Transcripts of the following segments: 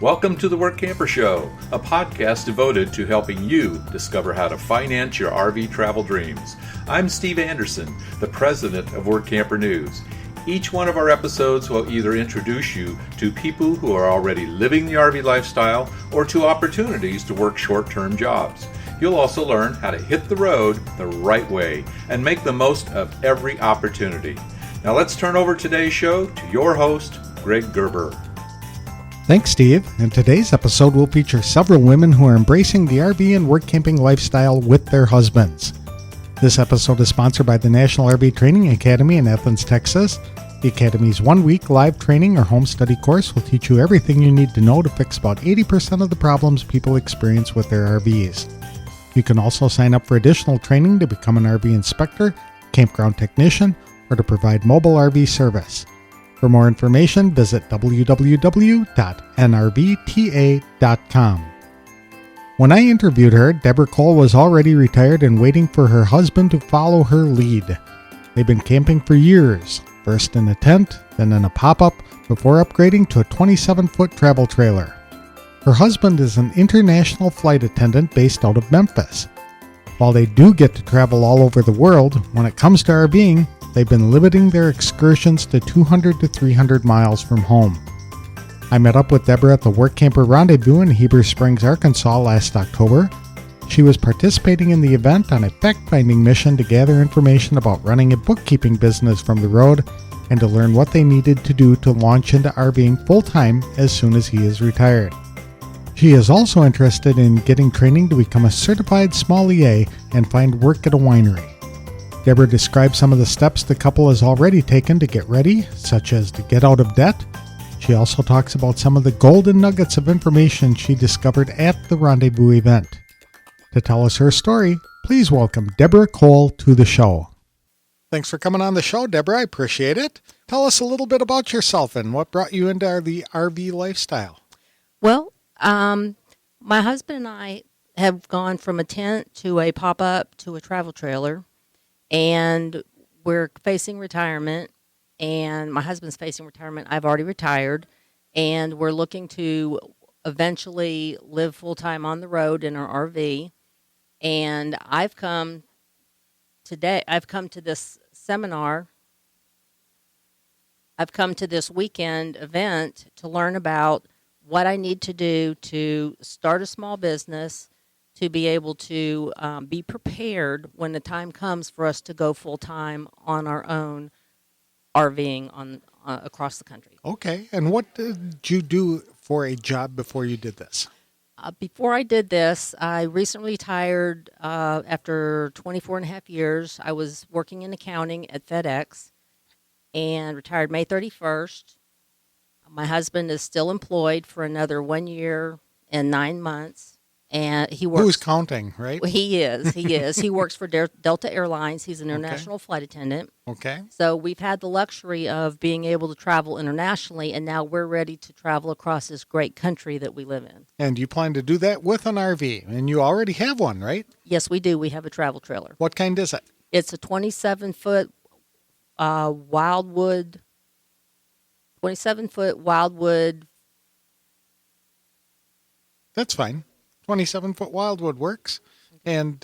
Welcome to the Workamper Show, a podcast devoted to helping you discover how to finance your RV travel dreams. I'm Steve Anderson, the president of Workamper News. Each one of our episodes will either introduce you to people who are already living the RV lifestyle or to opportunities to work short-term jobs. You'll also learn how to hit the road the right way and make the most of every opportunity. Now let's turn over today's show to your host, Greg Gerber. Thanks, Steve. And today's episode will feature several women who are embracing the RV and work camping lifestyle with their husbands. This episode is sponsored by the National RV Training Academy in Athens, Texas. The Academy's one-week live training or home study course will teach you everything you need to know to fix about 80% of the problems people experience with their RVs. You can also sign up for additional training to become an RV inspector, campground technician, or to provide mobile RV service. For more information, visit www.nrvta.com. When I interviewed her, Deborah Cole was already retired and waiting for her husband to follow her lead. They've been camping for years, first in a tent, then in a pop-up, before upgrading to a 27-foot travel trailer. Her husband is an international flight attendant based out of Memphis. While they do get to travel all over the world, when it comes to RVing, they've been limiting their excursions to 200 to 300 miles from home. I met up with Deborah at the Workamper Rendezvous in Heber Springs, Arkansas last October. She was participating in the event on a fact-finding mission to gather information about running a bookkeeping business from the road and to learn what they needed to do to launch into RVing full-time as soon as he is retired. She is also interested in getting training to become a certified sommelier and find work at a winery. Deborah describes some of the steps the couple has already taken to get ready, such as to get out of debt. She also talks about some of the golden nuggets of information she discovered at the rendezvous event. To tell us her story, please welcome Deborah Cole to the show. Thanks for coming on the show, Deborah. I appreciate it. Tell us a little bit about yourself and what brought you into the RV lifestyle. Well, my husband and I have gone from a tent to a pop-up to a travel trailer. And we're facing retirement, and my husband's facing retirement. I've already retired, and we're looking to eventually live full-time on the road in our RV. And I've come to this seminar. I've come to this weekend event to learn about what I need to do to start a small business, to be able to be prepared when the time comes for us to go full-time on our own RVing across the country. Okay, and what did you do for a job before you did this? Before I did this, I recently retired after 24 and a half years. I was working in accounting at FedEx and retired May 31st. My husband is still employed for another 1 year and 9 months. And he works. Who's counting, right? Well, he is. He works for Delta Airlines. He's an international flight attendant. Okay. So we've had the luxury of being able to travel internationally, and now we're ready to travel across this great country that we live in. And you plan to do that with an RV, and you already have one, right? Yes, we do. We have a travel trailer. What kind is it? It's a 27-foot wildwood. 27-foot wildwood. That's fine. 27-foot wildwood works. And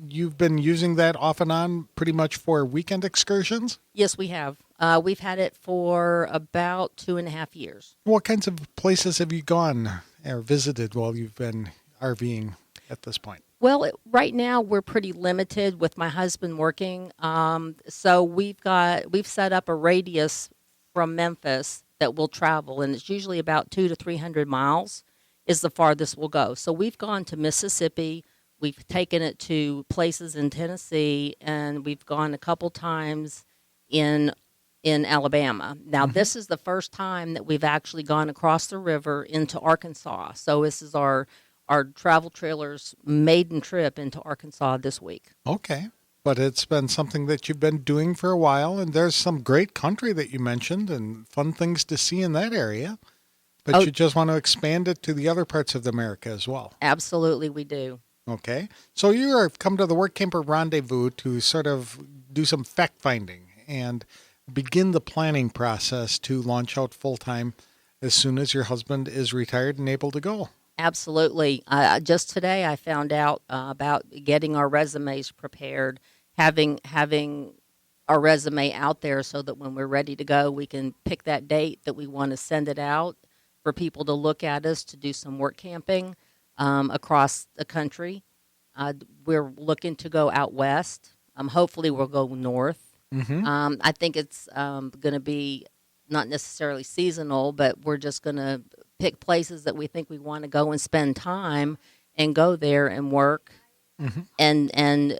you've been using that off and on pretty much for weekend excursions? Yes, we have. We've had it for about 2.5 years. What kinds of places have you gone or visited while you've been RVing at this point? Well, right now we're pretty limited with my husband working. So we've set up a radius from Memphis that we'll travel, and it's usually about 200 to 300 miles. Is the farthest we'll go. So we've gone to Mississippi, we've taken it to places in Tennessee, and we've gone a couple times in Alabama. Now, This is the first time that we've actually gone across the river into Arkansas. So this is our travel trailer's maiden trip into Arkansas this week. Okay. But it's been something that you've been doing for a while, and there's some great country that you mentioned and fun things to see in that area. But you just want to expand it to the other parts of America as well. Absolutely, we do. Okay. So you have come to the Workamper Rendezvous to sort of do some fact-finding and begin the planning process to launch out full-time as soon as your husband is retired and able to go. Absolutely. Just today, I found out about getting our resumes prepared, having our resume out there so that when we're ready to go, we can pick that date that we want to send it out for people to look at us to do some work camping across the country. We're looking to go out west. Hopefully, we'll go north. Mm-hmm. I think it's going to be not necessarily seasonal, but we're just going to pick places that we think we want to go and spend time and go there and work Mm-hmm. and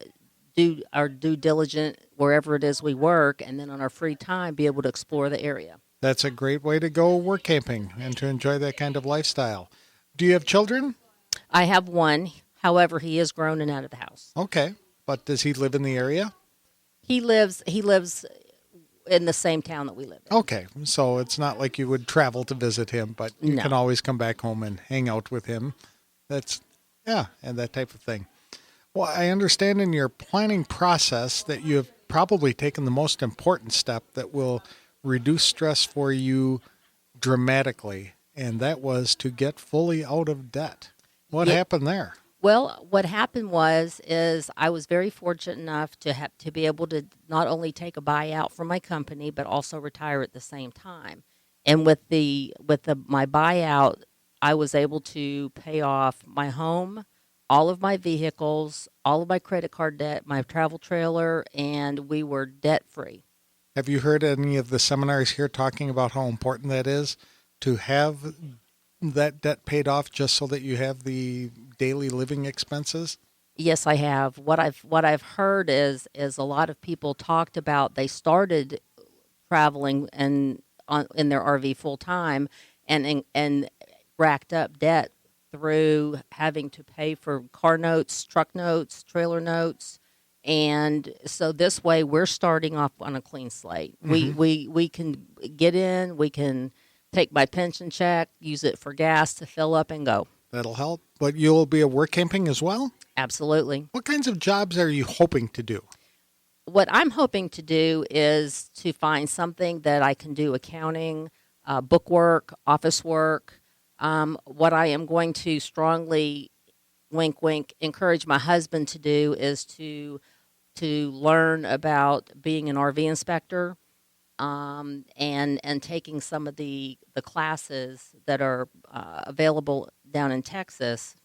do our due diligence wherever it is we work, and then on our free time be able to explore the area. That's a great way to go work camping and to enjoy that kind of lifestyle. Do you have children? I have one. However, he is grown and out of the house. Okay. But does he live in the area? He lives in the same town that we live in. Okay. So it's not like you would travel to visit him, but you No. can always come back home and hang out with him. And that type of thing. Well, I understand in your planning process that you have probably taken the most important step that will reduce stress for you dramatically, and that was to get fully out of debt. What Yeah. happened there? Well, what happened is I was very fortunate enough to be able to not only take a buyout from my company but also retire at the same time. And with my buyout, I was able to pay off my home, all of my vehicles, all of my credit card debt, my travel trailer, and we were debt free. Have you heard any of the seminars here talking about how important that is to have that debt paid off just so that you have the daily living expenses? Yes, I have. What I've heard is a lot of people talked about they started traveling in their RV full time and racked up debt through having to pay for car notes, truck notes, trailer notes. And so this way we're starting off on a clean slate. Mm-hmm. We can get in, we can take my pension check, use it for gas to fill up and go. That'll help. But you'll be a work camping as well? Absolutely. What kinds of jobs are you hoping to do? What I'm hoping to do is to find something that I can do accounting, book work, office work. What I am going to strongly, wink, wink, encourage my husband to do is to learn about being an RV inspector, and taking some of the classes that are available down in Texas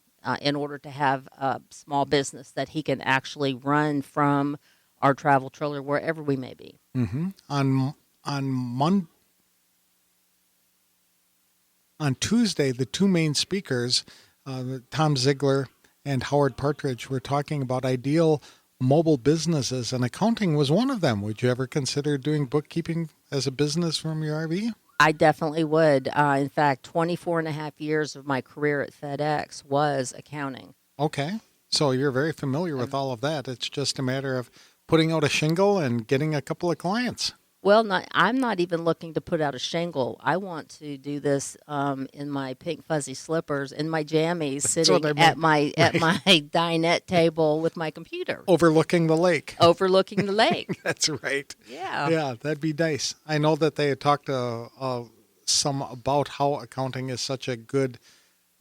in order to have a small business that he can actually run from our travel trailer wherever we may be. Mm-hmm. On Tuesday, the two main speakers, Tom Ziegler and Howard Partridge, were talking about ideal mobile businesses, and accounting was one of them. Would you ever consider doing bookkeeping as a business from your RV? I definitely would. In fact, 24 and a half years of my career at FedEx was accounting. Okay. So you're very familiar with all of that. It's just a matter of putting out a shingle and getting a couple of clients. Well, I'm not even looking to put out a shingle. I want to do this in my pink fuzzy slippers, in my jammies, sitting at my dinette table with my computer, Overlooking the lake. overlooking the lake. That's right. Yeah. Yeah, that'd be nice. I know that they had talked some about how accounting is such a good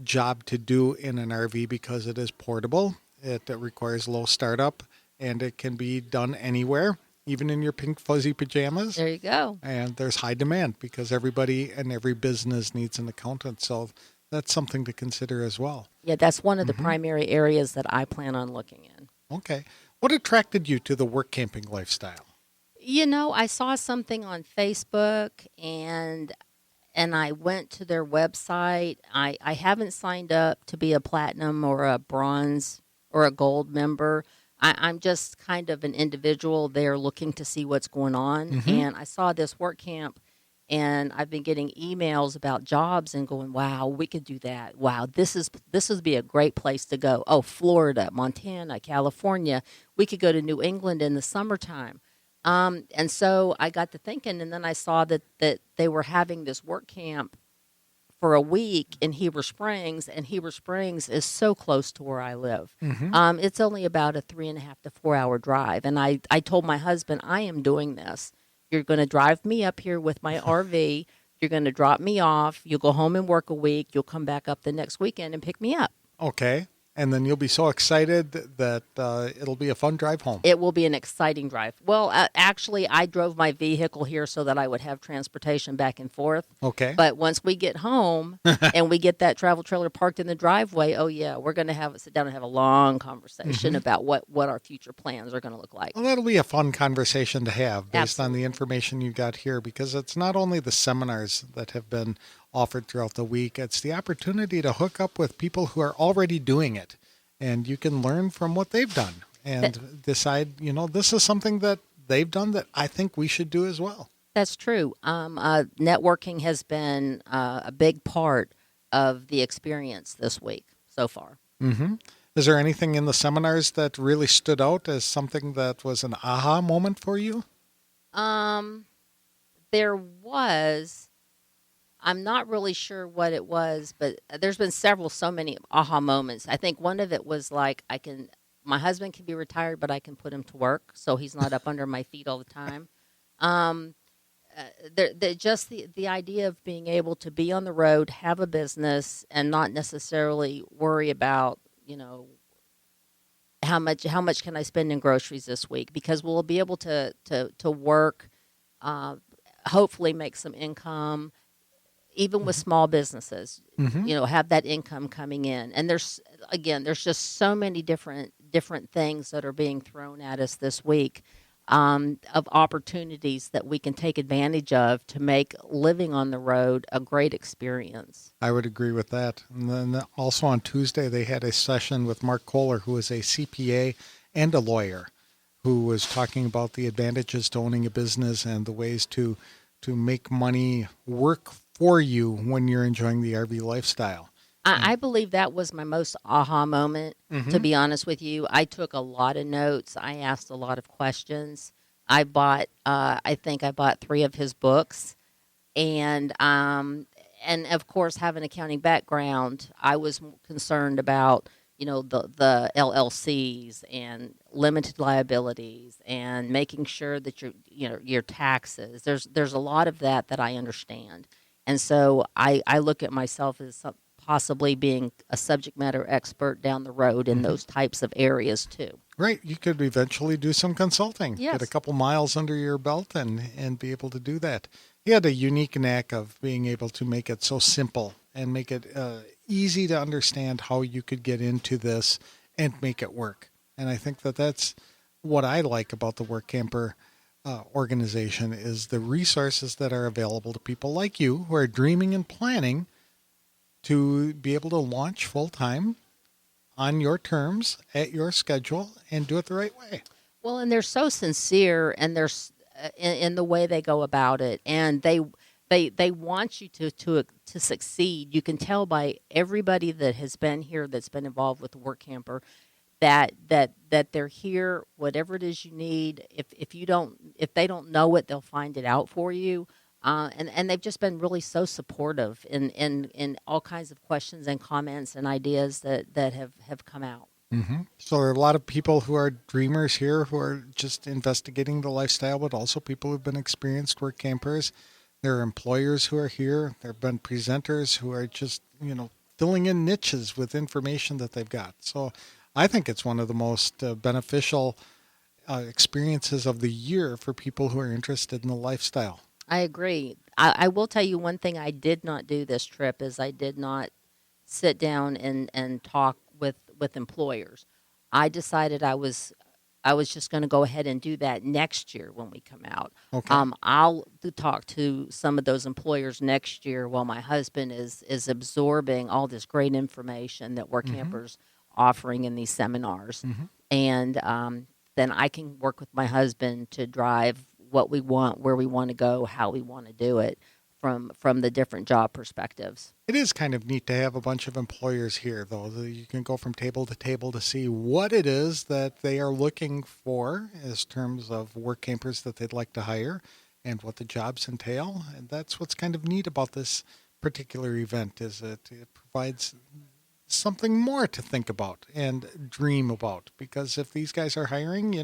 job to do in an RV because it is portable. It requires low startup, and it can be done anywhere, even in your pink fuzzy pajamas. There you go. And there's high demand because everybody and every business needs an accountant. So that's something to consider as well. Yeah, that's one of the primary areas that I plan on looking in. Okay. What attracted you to the work camping lifestyle? I saw something on Facebook and I went to their website. I haven't signed up to be a platinum or a bronze or a gold member. I'm just kind of an individual there looking to see what's going on. Mm-hmm. And I saw this work camp, and I've been getting emails about jobs and going, wow, we could do that. Wow, this would be a great place to go. Oh, Florida, Montana, California. We could go to New England in the summertime. And so I got to thinking, and then I saw that they were having this work camp for a week in Heber Springs, and Heber Springs is so close to where I live. Mm-hmm. It's only about a 3.5 to 4 hour drive. And I told my husband, I am doing this. You're going to drive me up here with my RV You're going to drop me off. You'll go home and work a week. You'll come back up the next weekend and pick me up. Okay. And then you'll be so excited that it'll be a fun drive home. It will be an exciting drive. Well, actually, I drove my vehicle here so that I would have transportation back and forth. Okay. But once we get home and we get that travel trailer parked in the driveway, oh, yeah, we're going to sit down and have a long conversation about what our future plans are going to look like. Well, that'll be a fun conversation to have based on Absolutely. the information you got here, because it's not only the seminars that have been offered throughout the week, it's the opportunity to hook up with people who are already doing it, and you can learn from what they've done and decide, this is something that they've done that I think we should do as well. That's true. Networking has been a big part of the experience this week so far. Mm-hmm. Is there anything in the seminars that really stood out as something that was an aha moment for you? There was. I'm not really sure what it was, but there's been so many aha moments. I think one of it was like my husband can be retired, but I can put him to work, so he's not up under my feet all the time. The idea of being able to be on the road, have a business, and not necessarily worry about, how much can I spend in groceries this week, because we'll be able to work, hopefully make some income, even with small businesses, have that income coming in. And there's just so many different things that are being thrown at us this week, of opportunities that we can take advantage of to make living on the road a great experience. I would agree with that. And then also on Tuesday, they had a session with Mark Kohler, who is a CPA and a lawyer, who was talking about the advantages to owning a business and the ways to make money work for you when you're enjoying the RV lifestyle. I believe that was my most aha moment, to be honest with you. I took a lot of notes. I asked a lot of questions. I think I bought 3 of his books. And of course, having an accounting background, I was concerned about, the LLCs and limited liabilities and making sure that your taxes. There's a lot of that I understand. And so I look at myself as possibly being a subject matter expert down the road in those types of areas too. Right. You could eventually do some consulting, Yes. get a couple miles under your belt and be able to do that. He had a unique knack of being able to make it so simple and make it easy to understand how you could get into this and make it work. And I think that's what I like about the Workamper organization is the resources that are available to people like you who are dreaming and planning to be able to launch full-time on your terms, at your schedule, and do it the right way. Well, and they're so sincere, and they're in the way they go about it, and they want you to succeed. You can tell by everybody that has been here, that's been involved with the Workamper, that they're here. Whatever it is you need, if they don't know it, they'll find it out for you. And they've just been really so supportive in all kinds of questions and comments and ideas that have come out. Mm-hmm. So there are a lot of people who are dreamers here who are just investigating the lifestyle, but also people who've been experienced work campers. There are employers who are here. There have been presenters who are just, filling in niches with information that they've got. So I think it's one of the most beneficial experiences of the year for people who are interested in the lifestyle. I agree. I will tell you one thing I did not do this trip is I did not sit down and talk with employers. I decided I was just going to go ahead and do that next year when we come out. Okay. I'll talk to some of those employers next year while my husband is absorbing all this great information that Workamper's offering in these seminars. And then I can work with my husband to drive what we want, where we want to go, how we want to do it from the different job perspectives. It is kind of neat to have a bunch of employers here, though. You can go from table to table to see what it is that they are looking for as terms of work campers that they'd like to hire and what the jobs entail. And that's what's kind of neat about this particular event is that it provides something more to think about and dream about. Because if these guys are hiring,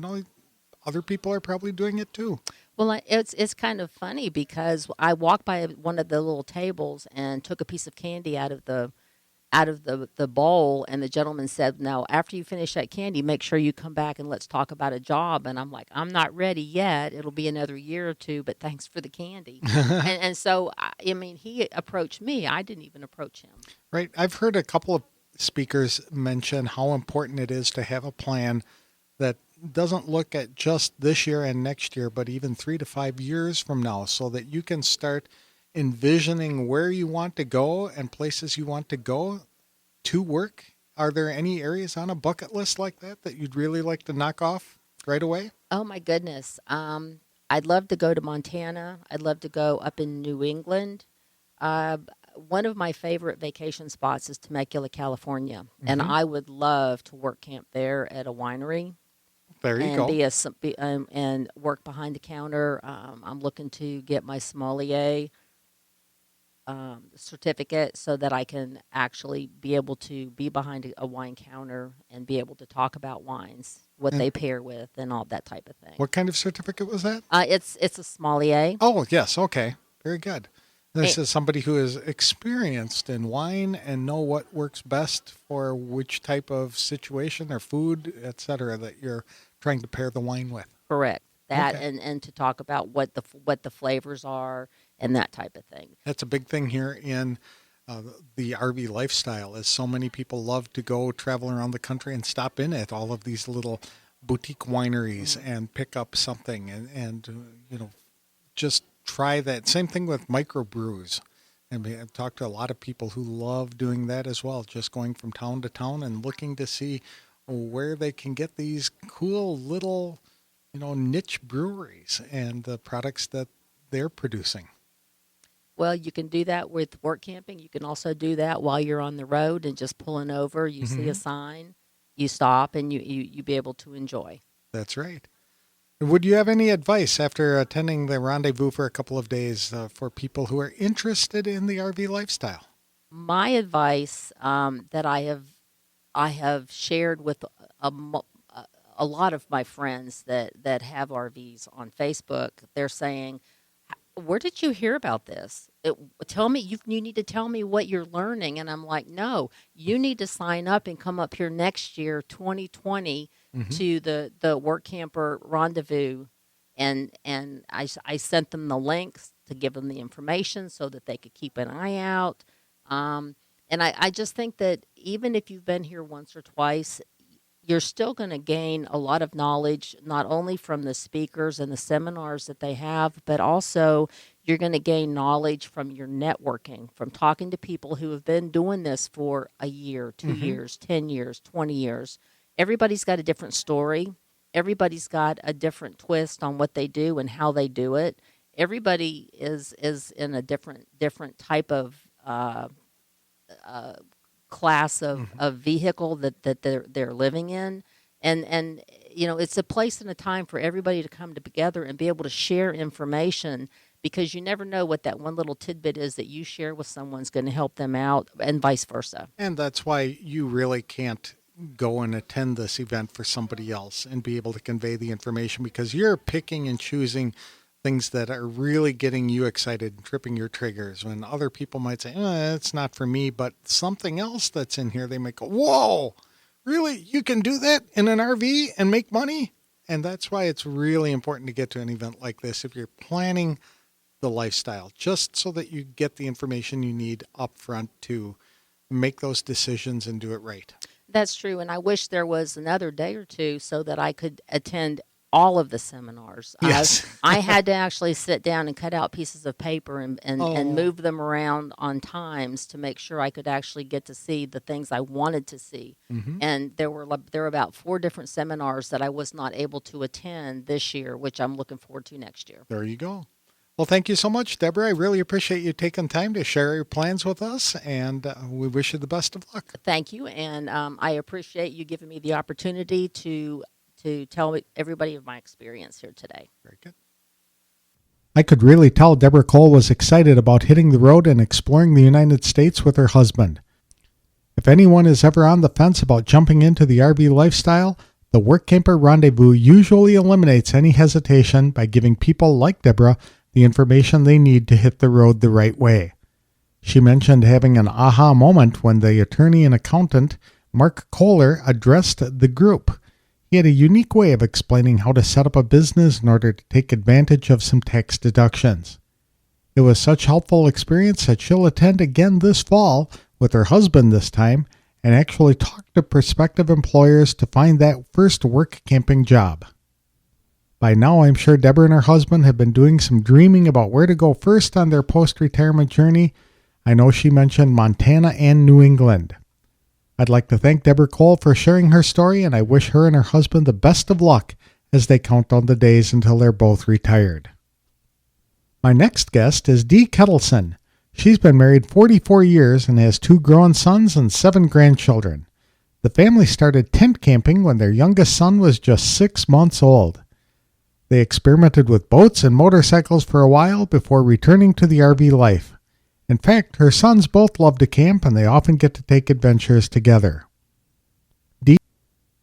other people are probably doing it too. Well, it's kind of funny because I walked by one of the little tables and took a piece of candy out of the bowl, and the gentleman said, "Now, after you finish that candy, make sure you come back and let's talk about a job." And I'm like, "I'm not ready yet. It'll be another year or two, but thanks for the candy." and so I mean, he approached me. I didn't even approach him. Right. I've heard a couple of speakers mention how important it is to have a plan that doesn't look at just this year and next year, but even 3 to 5 years from now, so that you can start envisioning where you want to go and places you want to go to work. Are there any areas on a bucket list like that you'd really like to knock off right away? Oh my goodness. I'd love to go to Montana. I'd love to go up in New England. One of my favorite vacation spots is Temecula, California, and I would love to work camp there at a winery. There you And go. and work behind the counter. I'm looking to get my sommelier certificate so that I can actually be able to be behind a wine counter and be able to talk about wines, what And they pair with, and all that type of thing. what kind of certificate was that? It's a sommelier. Oh, yes. Okay. Very good. This Eh, is somebody who is experienced in wine and know what works best for which type of situation or food, etc., that you're trying to pair the wine with. Correct. That Okay. and to talk about what the flavors are and that type of thing. That's a big thing here in the RV lifestyle, is so many people love to go travel around the country and stop in at all of these little boutique wineries and pick up something and just try that. Same thing with microbrews. And I've talked to a lot of people who love doing that as well, just going from town to town and looking to see where they can get these cool little, niche breweries and the products that they're producing. Well, you can do that with work camping. You can also do that while you're on the road and just pulling over. You see a sign, you stop, and you be able to enjoy. That's right. Would you have any advice after attending the rendezvous for a couple of days for people who are interested in the RV lifestyle? My advice that I have shared with a lot of my friends that have RVs on Facebook. They're saying, where did you hear about this? Tell me, you need to tell me what you're learning. And I'm like, no, you need to sign up and come up here next year, 2020, to the Workamper Rendezvous. And I sent them the links to give them the information so that they could keep an eye out. And I just think that even if you've been here once or twice, you're still going to gain a lot of knowledge, not only from the speakers and the seminars that they have, but also you're going to gain knowledge from your networking, from talking to people who have been doing this for a year, 2 years, 10 years, 20 years. Everybody's got a different story. Everybody's got a different twist on what they do and how they do it. Everybody is in a different type of class of vehicle that they're living in, and it's a place and a time for everybody to come together and be able to share information, because you never know what that one little tidbit is that you share with someone's going to help them out, and vice versa. And that's why you really can't go and attend this event for somebody else and be able to convey the information, because you're picking and choosing things that are really getting you excited and tripping your triggers, when other people might say, it's not for me, but something else that's in here, they might go, whoa, really? You can do that in an RV and make money? And that's why it's really important to get to an event like this if you're planning the lifestyle, just so that you get the information you need up front to make those decisions and do it right. That's true, and I wish there was another day or two so that I could attend all of the seminars. Yes. I had to actually sit down and cut out pieces of paper and move them around on times to make sure I could actually get to see the things I wanted to see. And there were about 4 different seminars that I was not able to attend this year, which I'm looking forward to next year. There you go. Well, thank you so much, Deborah. I really appreciate you taking time to share your plans with us, and we wish you the best of luck. Thank you, and I appreciate you giving me the opportunity to tell everybody of my experience here today. Very good. I could really tell Deborah Cole was excited about hitting the road and exploring the United States with her husband. If anyone is ever on the fence about jumping into the RV lifestyle, The Workamper Rendezvous usually eliminates any hesitation by giving people like Deborah the information they need to hit the road the right way. She mentioned having an aha moment when the attorney and accountant, Mark Kohler, addressed the group. He had a unique way of explaining how to set up a business in order to take advantage of some tax deductions. It was such a helpful experience that she'll attend again this fall with her husband this time and actually talk to prospective employers to find that first work camping job. By now, I'm sure Deborah and her husband have been doing some dreaming about where to go first on their post-retirement journey. I know she mentioned Montana and New England. I'd like to thank Deborah Cole for sharing her story, and I wish her and her husband the best of luck as they count down the days until they're both retired. My next guest is Dee Kettleson. She's been married 44 years and has 2 grown sons and 7 grandchildren. The family started tent camping when their youngest son was just 6 months old. They experimented with boats and motorcycles for a while before returning to the RV life. In fact, her sons both love to camp and they often get to take adventures together. Dee,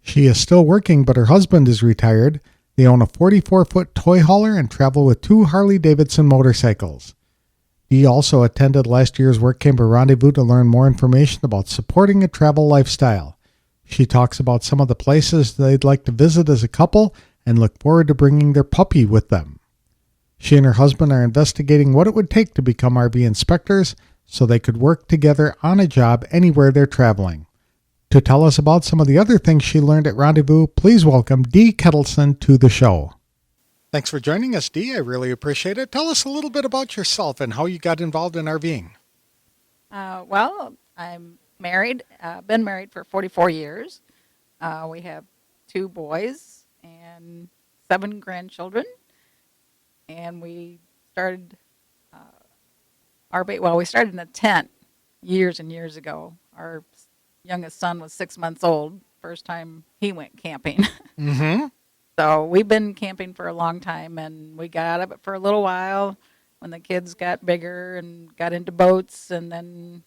she is still working, but her husband is retired. They own a 44-foot toy hauler and travel with 2 Harley-Davidson motorcycles. Dee also attended last year's Workamper Rendezvous to learn more information about supporting a travel lifestyle. She talks about some of the places they'd like to visit as a couple and look forward to bringing their puppy with them. She and her husband are investigating what it would take to become RV inspectors so they could work together on a job anywhere they're traveling. To tell us about some of the other things she learned at Rendezvous, please welcome Dee Kettleson to the show. Thanks for joining us, Dee. I really appreciate it. Tell us a little bit about yourself and how you got involved in RVing. Well, I'm married, been married for 44 years. We have 2 boys and 7 grandchildren. And we started we started in a tent years and years ago. Our youngest son was 6 months old, first time he went camping. Mm-hmm. So we've been camping for a long time, and we got out of it for a little while when the kids got bigger and got into boats and then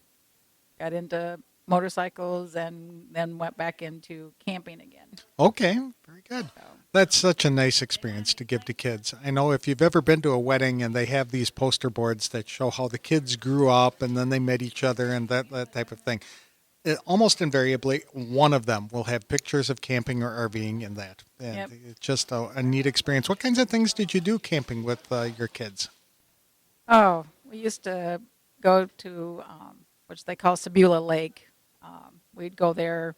got into motorcycles and then went back into camping again. Okay, very good. That's such a nice experience to give to kids. I know if you've ever been to a wedding and they have these poster boards that show how the kids grew up and then they met each other and that type of thing, almost invariably one of them will have pictures of camping or RVing in that. And Yep. It's just a neat experience. What kinds of things did you do camping with your kids? Oh, we used to go to, which they call Sebula Lake. We'd go there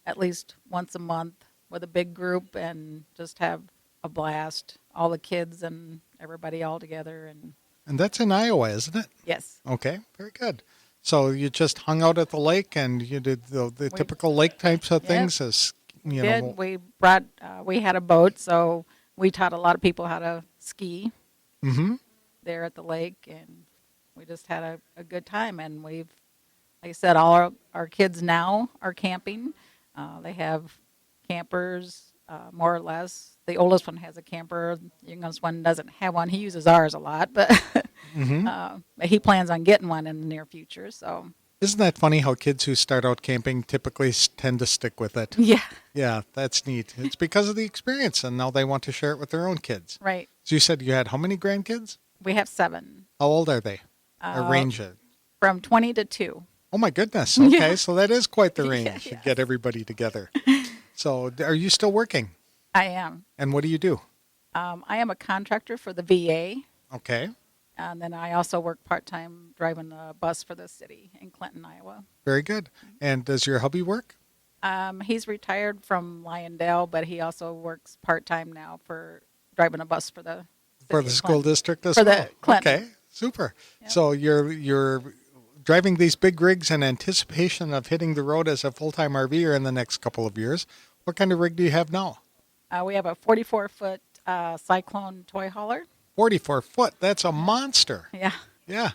at least once a month with a big group and just have a blast, all the kids and everybody all together. And that's in Iowa, isn't it? Yes. Okay, very good. So you just hung out at the lake and you did the typical lake types of things, as you know. We brought, we had a boat, so we taught a lot of people how to ski Mm-hmm. there at the lake, and we just had a good time. And we've, like I said, all our kids now are camping. They have campers, more or less. The oldest one has a camper. The youngest one doesn't have one. He uses ours a lot, but Mm-hmm. but he plans on getting one in the near future. So Isn't that funny how kids who start out camping typically tend to stick with it? yeah, Yeah, that's neat. It's because of the experience, and now they want to share it with their own kids. right. So you said you had how many grandkids? We have 7, How old are they? A range of. from 20 to 2. Oh my goodness. Okay, Yeah. so that is quite the Yeah, range to yes. get everybody together. So are you still working? I am. And what do you do? I am a contractor for the VA, Okay, and then I also work part-time driving a bus for the city in Clinton, Iowa. very good. And does your hubby work? He's retired from Lyondale, but he also works part-time now for driving a bus for the For city the of school Clinton. district as For the well? Clinton. Okay, super. Yep. So you're driving these big rigs in anticipation of hitting the road as a full-time RVer in the next couple of years. What kind of rig do you have now? We have a 44-foot Cyclone toy hauler. 44 foot. That's a monster. Yeah. Yeah,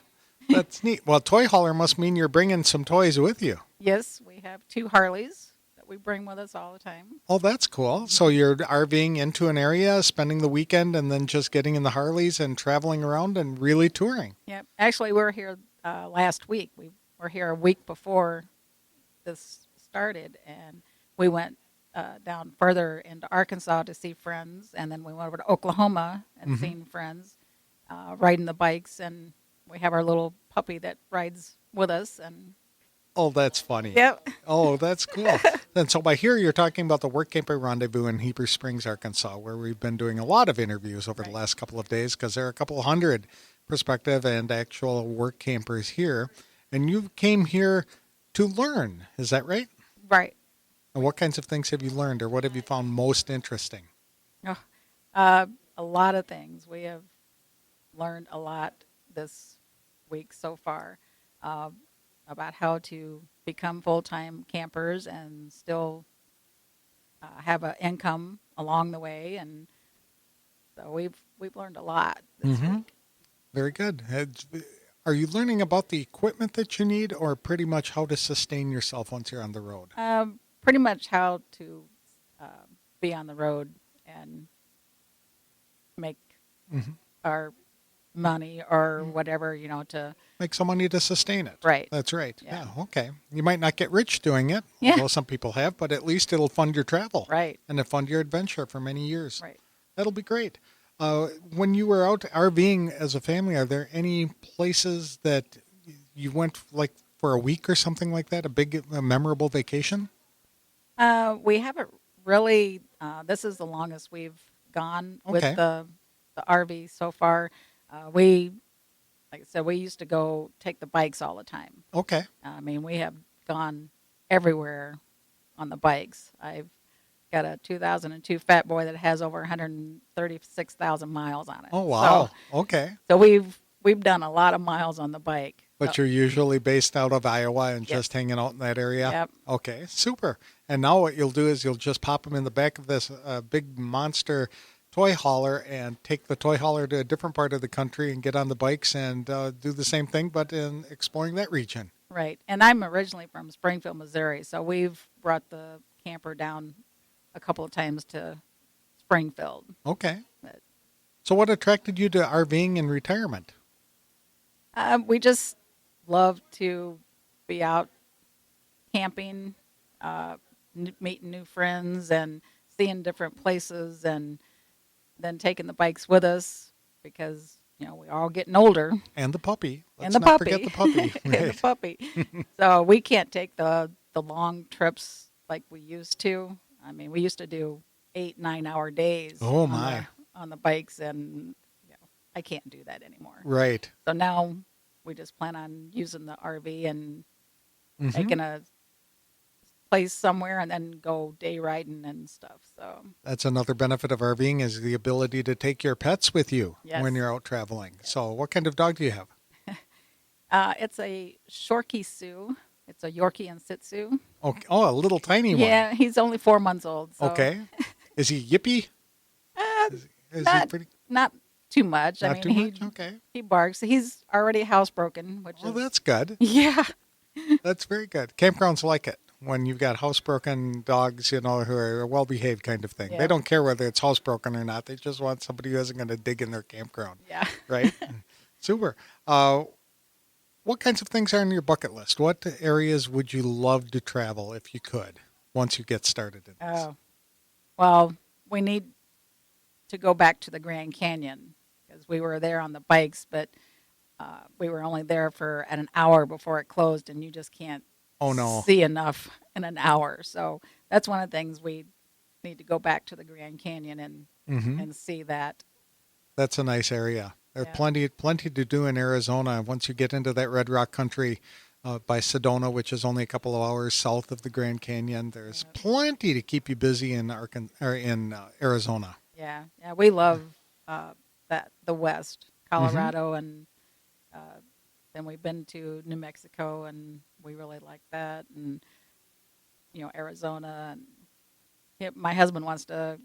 that's neat. Well, toy hauler must mean you're bringing some toys with you. Yes, we have 2 Harleys that we bring with us all the time. Oh, that's cool. So you're RVing into an area, spending the weekend, and then just getting in the Harleys and traveling around and really touring. Yep. Actually, we were here last week. We were here a week before this started, and we went down further into Arkansas to see friends, and then we went over to Oklahoma and Mhm. seen friends riding the bikes, and we have our little puppy that rides with us. And Oh, that's funny. yep, Oh, that's cool. And so by here, you're talking about the Workamper Rendezvous in Heber Springs, Arkansas, where we've been doing a lot of interviews over the Right. last couple of days because there are a couple hundred prospective and actual work campers here. And you came here to learn. Is that right? right. And what kinds of things have you learned, or what have you found most interesting? Oh, a lot of things. We have learned a lot this week so far uh, about how to become full-time campers and still have an income along the way, and so we've learned a lot this Mhm. week. Very good. Are you learning about the equipment that you need, or pretty much how to sustain yourself once you're on the road? Pretty much how to uh, be on the road and make Mhm. our money or whatever, to Make some money to sustain it. right. That's right. Yeah. Yeah. Okay. You might not get rich doing it, Yeah. although some people have, but at least it'll fund your travel Right. and it'll fund your adventure for many years. Right. That'll be great. When you were out RVing as a family, are there any places that you went like for a week or something like that? A memorable vacation? We haven't really. This is the longest we've gone with Okay. the RV so far. We, like I said, we used to go take the bikes all the time. Okay. I mean, we have gone everywhere on the bikes. I've got a 2002 Fat Boy that has over 136,000 miles on it. Oh, wow. Okay. So we've done a lot of miles on the bike. But So, you're usually based out of Iowa and Yes. just hanging out in that area? Yep. Okay, super. And now what you'll do is you'll just pop them in the back of this big monster toy hauler and take the toy hauler to a different part of the country and get on the bikes and do the same thing, but in exploring that region. right. And I'm originally from Springfield, Missouri, so we've brought the camper down a couple of times to Springfield. Okay. But, So what attracted you to RVing in retirement? we just love to be out camping, meeting new friends, and seeing different places, and then taking the bikes with us because we're all getting older. And the puppy. And Let's the not puppy. forget the puppy. And the Right. puppy. So we can't take the long trips like we used to. I mean, we used to do 8-9 hour days. Oh, on my. on the bikes, and I can't do that anymore. Right. So now we just plan on using the RV and Mhm. taking a place somewhere and then go day riding and stuff. So That's another benefit of RVing is the ability to take your pets with you Yes. when you're out traveling. So what kind of dog do you have? it's a Shorkie Sioux. It's a Yorkie and Shih Tzu. Oh, a little tiny one. Yeah, he's only 4 months old. So. Okay. Is he yippy? Uh, Is he not, pretty? not too much. Not I mean, too much? Okay. he barks. He's already housebroken, which Oh, is that's good. yeah, That's very good. Campgrounds like it when you've got housebroken dogs, who are a well-behaved kind of thing. Yeah. They don't care whether it's housebroken or not. They just want somebody who isn't going to dig in their campground, yeah. right? Super. What kinds of things are on your bucket list? What areas would you love to travel if you could once you get started in this? Oh, well, we need to go back to the Grand Canyon because we were there on the bikes, but we were only there for an hour before it closed, and you just can't Oh, no. see enough in an hour. So that's one of the things we need to go back to the Grand Canyon and Hmm. and see that. That's a nice area. There's Yeah. plenty to do in Arizona. Once you get into that Red Rock country by Sedona, which is only a couple of hours south of the Grand Canyon, there's plenty to keep you busy in Arizona. Yeah, yeah, we love the West, Colorado, and then we've been to New Mexico, and we really like that, and Arizona, and my husband wants to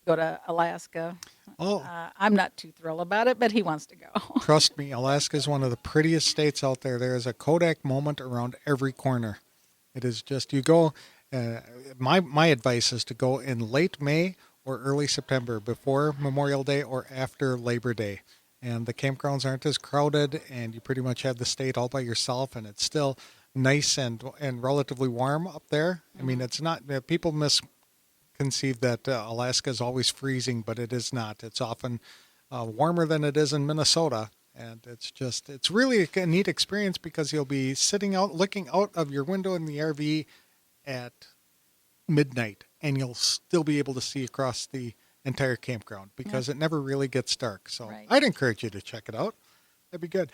go to Alaska. Oh, I'm not too thrilled about it, but he wants to go. trust me, Alaska is one of the prettiest states out there. There is a Kodak moment around every corner. It is just, you go, my advice is to go in late May or early September, before Memorial Day or after Labor Day. And the campgrounds aren't as crowded, and you pretty much have the state all by yourself, and it's still nice and relatively warm up there. I mean, it's not, people miss conceive that Alaska is always freezing, but it is not. It's often warmer than it is in Minnesota. And it's really a neat experience because you'll be sitting out, looking out of your window in the RV at midnight, and you'll still be able to see across the entire campground because it never really gets dark. So Right. I'd encourage you to check it out. That'd be good.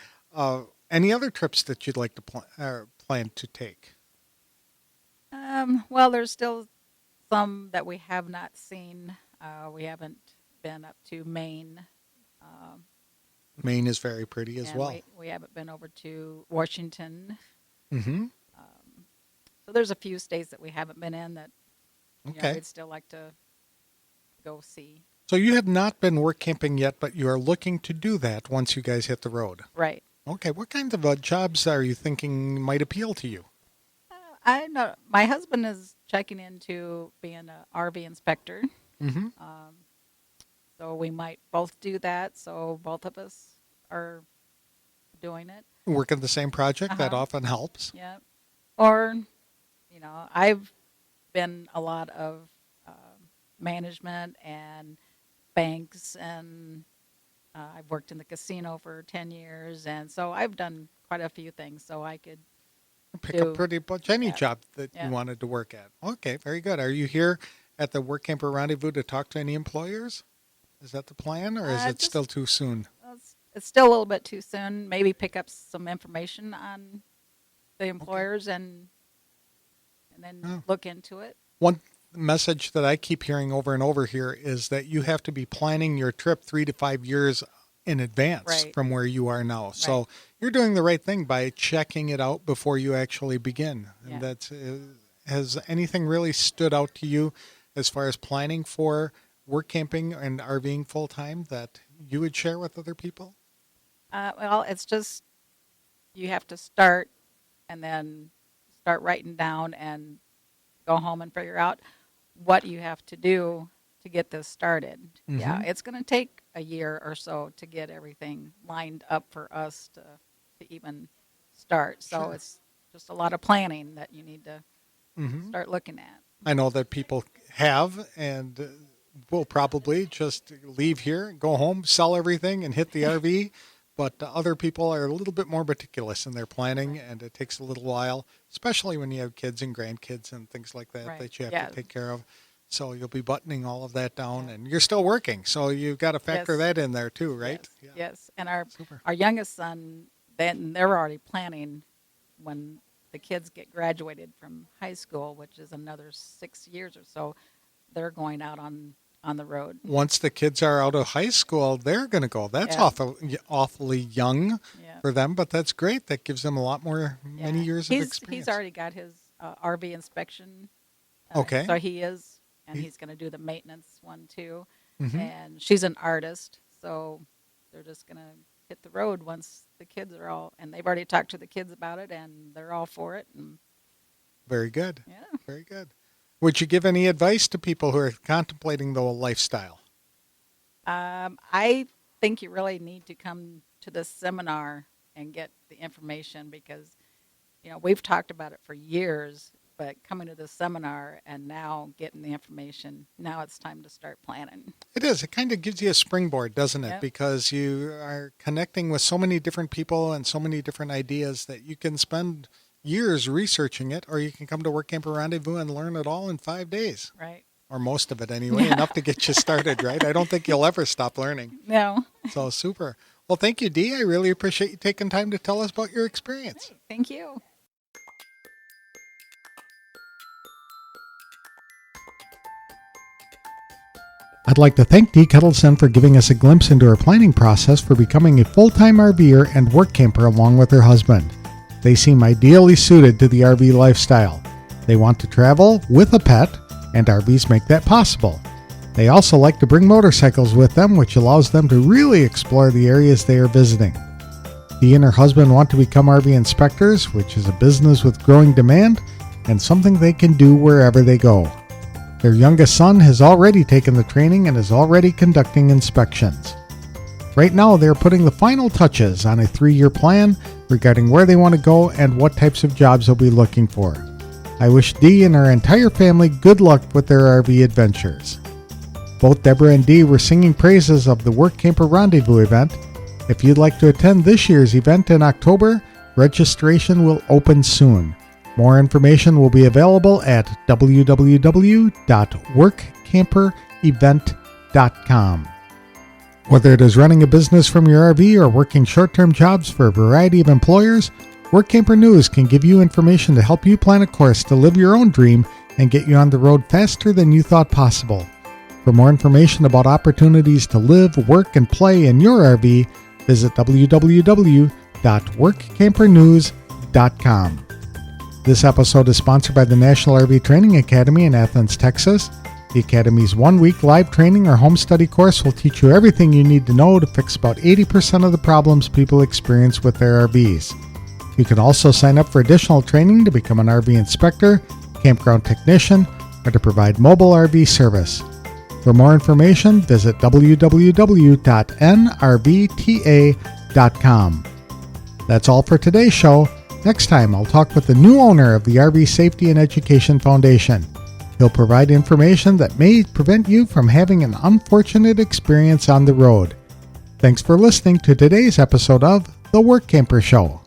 Any other trips that you'd like to plan to take? Well, there's still some that we have not seen. We haven't been up to Maine. Maine is very pretty as and well. We haven't been over to Washington. Mm-hmm. So there's a few states that we haven't been in that Okay. we'd still like to go see. So you have not been work camping yet, but you are looking to do that once you guys hit the road. Right. Okay. What kinds of jobs are you thinking might appeal to you? I know my husband is checking into being an RV inspector. Mm-hmm. So we might both do that. So both of us are doing it. Working the same project, that Uh-huh. often helps. Yeah. Or, I've been a lot of management and banks, and I've worked in the casino for 10 years. And so I've done quite a few things. So I could, Pick up pretty much any Yeah. job that Yeah. you wanted to work at. Okay, very good. Are you here at the Workamper Rendezvous to talk to any employers? Is that the plan, or is it just- still too soon? well, it's still a little bit too soon. Maybe pick up some information on the employers and then Oh. look into it. One message that I keep hearing over and over here is that you have to be planning your trip 3 to 5 years in advance Right. from where you are now. So Right. you're doing the right thing by checking it out before you actually begin. Yeah. And that's, has anything really stood out to you as far as planning for work camping and RVing full time that you would share with other people? Well, it's just you have to start and then start writing down and go home and figure out what you have to do to get this started. Yeah, Mhm. it's going to take a year or so to get everything lined up for us to even start. So Sure. it's just a lot of planning that you need to Mm-hmm. start looking at. I know that people have and will probably just leave here, go home, sell everything, and hit the RV. But other people are a little bit more meticulous in their planning, and it takes a little while, especially when you have kids and grandkids and things like that Right. that you have Yeah. to take care of. So you'll be buttoning all of that down, and you're still working. So you've got to factor Yes. that in there too, right? Yes, yes. And our Super. our youngest son, they're already planning when the kids get graduated from high school, which is another 6 years or so. They're going out on the road. Once the kids are out of high school, they're going to go. That's Yeah. awfully young Yeah. for them, but that's great. That gives them a lot more, many Yeah. years he's, of experience. He's already got his RV inspection. Okay. So he is, and He- he's going to do the maintenance one too. Mhm. And she's an artist, so they're just going to hit the road once the kids are all, and they've already talked to the kids about it, and they're all for it. And Very good. yeah. Very good. Would you give any advice to people who are contemplating the lifestyle? I think you really need to come to this seminar and get the information because, we've talked about it for years, but coming to this seminar and now getting the information, now it's time to start planning. It is. It kind of gives you a springboard, doesn't it? Yep. Because you are connecting with so many different people and so many different ideas that you can spend years researching it, or you can come to Workamper Rendezvous and learn it all in 5 days, Right? or most of it anyway, enough to get you started, right? I don't think you'll ever stop learning. No. So super. Well, thank you, Dee. I really appreciate you taking time to tell us about your experience. Thank you. I'd like to thank Dee Kettleson for giving us a glimpse into her planning process for becoming a full-time RVer and work camper along with her husband. They seem ideally suited to the RV lifestyle. They want to travel with a pet, and RVs make that possible. They also like to bring motorcycles with them, which allows them to really explore the areas they are visiting. Dee and her husband want to become RV inspectors, which is a business with growing demand and something they can do wherever they go. Their youngest son has already taken the training and is already conducting inspections. Right now, they are putting the final touches on a 3-year plan regarding where they want to go and what types of jobs they'll be looking for. I wish Dee and her entire family good luck with their RV adventures. Both Deborah and Dee were singing praises of the Workamper Rendezvous event. If you'd like to attend this year's event in October, registration will open soon. More information will be available at www.workcamperevent.com. Whether it is running a business from your RV or working short-term jobs for a variety of employers, Workamper News can give you information to help you plan a course to live your own dream and get you on the road faster than you thought possible. For more information about opportunities to live, work, and play in your RV, visit www.workcampernews.com. This episode is sponsored by the National RV Training Academy in Athens, Texas. The Academy's one-week live training or home study course will teach you everything you need to know to fix about 80% of the problems people experience with their RVs. You can also sign up for additional training to become an RV inspector, campground technician, or to provide mobile RV service. For more information, visit www.nrvta.com. That's all for today's show. Next time, I'll talk with the new owner of the RV Safety and Education Foundation. He'll provide information that may prevent you from having an unfortunate experience on the road. Thanks for listening to today's episode of The Workamper Show.